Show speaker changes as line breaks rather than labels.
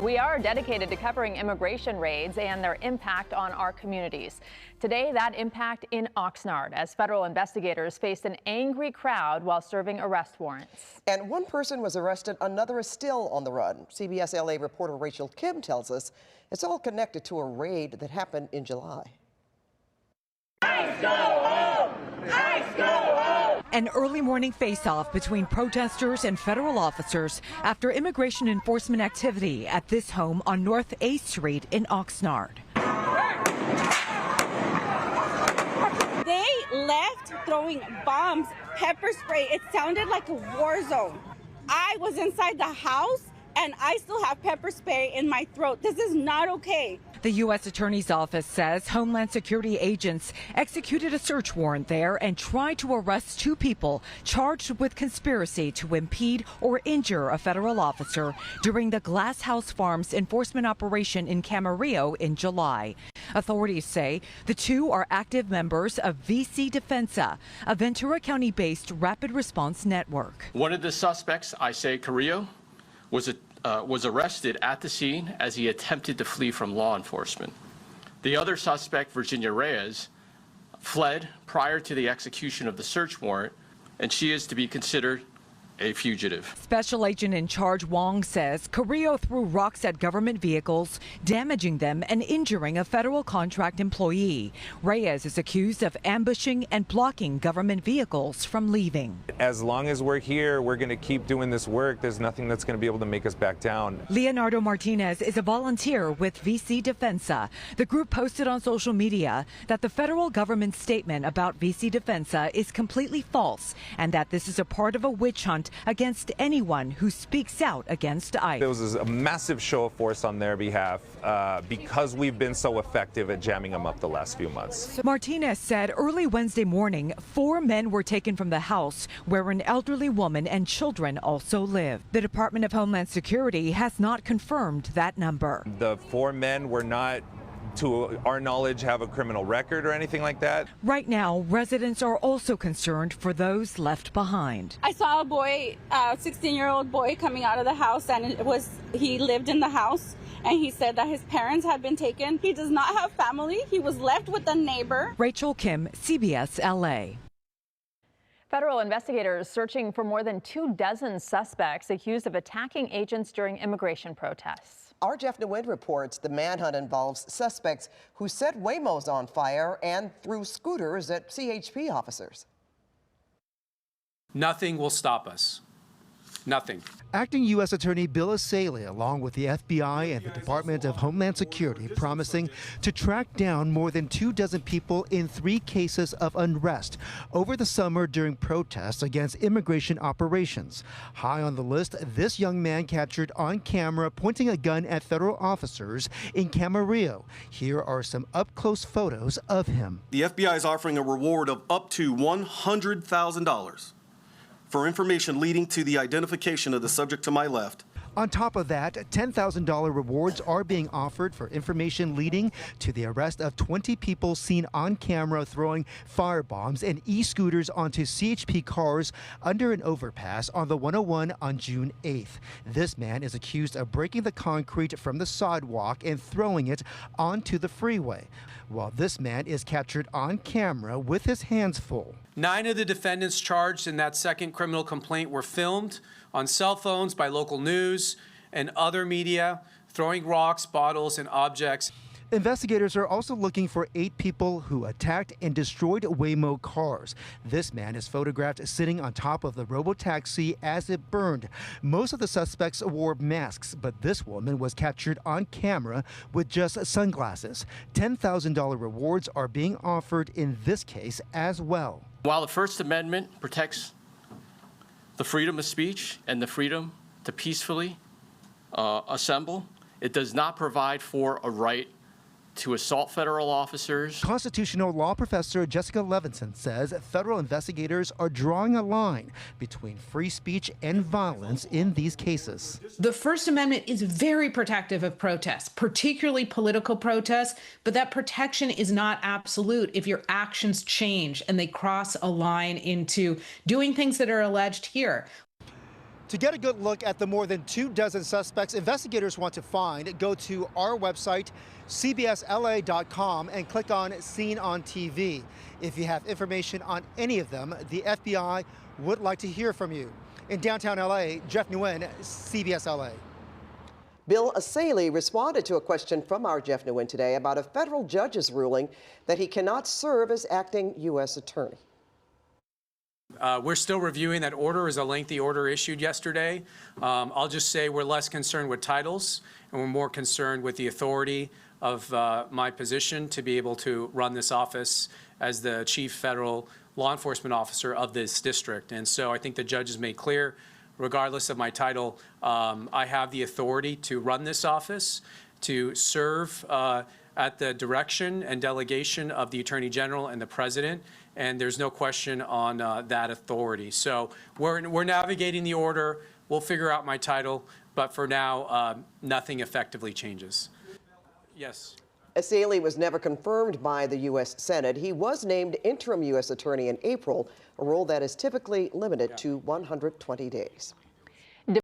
We are dedicated to covering immigration raids and their impact on our communities. Today, that impact in Oxnard as federal investigators faced an angry crowd while serving arrest warrants.
And one person was arrested, another is still on the run. CBS LA reporter Rachel Kim tells us it's all connected to a raid that happened in July.
ICE go home! ICE go home!
An early morning face-off between protesters and federal officers after immigration enforcement activity at this home on North A Street in Oxnard.
They left throwing bombs, pepper spray. It sounded like a war zone. I was inside the house and I still have pepper spray in my throat. This is not okay.
The U.S. Attorney's Office says Homeland Security agents executed a search warrant there and tried to arrest two people charged with conspiracy to impede or injure a federal officer during the Glass House Farms enforcement operation in Camarillo in July. Authorities say the two are active members of VC Defensa, a Ventura County-based rapid response network.
One of the suspects, Carrillo, was arrested at the scene as he attempted to flee from law enforcement. The other suspect, Virginia Reyes, fled prior to the execution of the search warrant, and she is to be considered a fugitive.
Special Agent in charge Wong says Carrillo threw rocks at government vehicles, damaging them and injuring a federal contract employee. Reyes is accused of ambushing and blocking government vehicles from leaving.
As long as we're here, we're going to keep doing this work. There's nothing that's going to be able to make us back down.
Leonardo Martinez is a volunteer with VC Defensa. The group posted on social media that the federal government statement about VC Defensa is completely false and that this is a part of a witch hunt against anyone who speaks out against ICE.
There was a massive show of force on their behalf because we've been so effective at jamming them up the last few months.
Martinez said early Wednesday morning, 4 men were taken from the house where an elderly woman and children also live. The Department of Homeland Security has not confirmed that number.
The 4 men were not, to our knowledge, have a criminal record or anything like that.
Right now, residents are also concerned for those left behind.
I saw a boy, a 16-year-old boy coming out of the house, and he lived in the house, and he said that his parents had been taken. He does not have family. He was left with a neighbor.
Rachel Kim, CBS LA.
Federal investigators searching for more than 24 suspects accused of attacking agents during immigration protests.
Our Jeff Nguyen reports the manhunt involves suspects who set Waymos on fire and threw scooters at CHP officers.
Nothing will stop us. Nothing.
Acting U.S. Attorney Bill Essayli, along with the FBI and the Department of Homeland Security, promising to track down more than 24 people in 3 cases of unrest over the summer during protests against immigration operations. High on the list, this young man captured on camera pointing a gun at federal officers in Camarillo. Here are some up-close photos of him.
The FBI is offering a reward of up to $100,000 for information leading to the identification of the subject to my left.
On top of that, $10,000 rewards are being offered for information leading to the arrest of 20 people seen on camera throwing firebombs and e-scooters onto CHP cars under an overpass on the 101 on June 8th. This man is accused of breaking the concrete from the sidewalk and throwing it onto the freeway, while this man is captured on camera with his hands full.
9 of the defendants charged in that second criminal complaint were filmed on cell phones by local news and other media, throwing rocks, bottles, and objects.
Investigators are also looking for 8 people who attacked and destroyed Waymo cars. This man is photographed sitting on top of the robotaxi as it burned. Most of the suspects wore masks, but this woman was captured on camera with just sunglasses. $10,000 rewards are being offered in this case as well.
While the First Amendment protects the freedom of speech and the freedom to peacefully assemble, it does not provide for a right to assault federal officers.
Constitutional law professor Jessica Levinson says federal investigators are drawing a line between free speech and violence in these cases.
The First Amendment is very protective of protests, particularly political protests, but that protection is not absolute if your actions change and they cross a line into doing things that are alleged here.
To get a good look at the more than 24 suspects investigators want to find, go to our website, cbsla.com, and click on Seen on TV. If you have information on any of them, the FBI would like to hear from you. In downtown LA, Jeff Nguyen, CBS LA.
Bill Essayli responded to a question from our Jeff Nguyen today about a federal judge's ruling that he cannot serve as acting U.S. attorney.
We're still reviewing that order. It was a lengthy order issued yesterday. I'll just say we're less concerned with titles, and we're more concerned with the authority of my position to be able to run this office as the chief federal law enforcement officer of this district. And so I think the judge has made clear, regardless of my title, I have the authority to run this office, to serve at the direction and delegation of the Attorney General and the President, and there's no question on that authority. So we're navigating the order. We'll figure out my title, but for now, nothing effectively changes. Yes.
Essayli was never confirmed by the U.S. Senate. He was named interim U.S. attorney in April, a role that is typically limited to 120 days.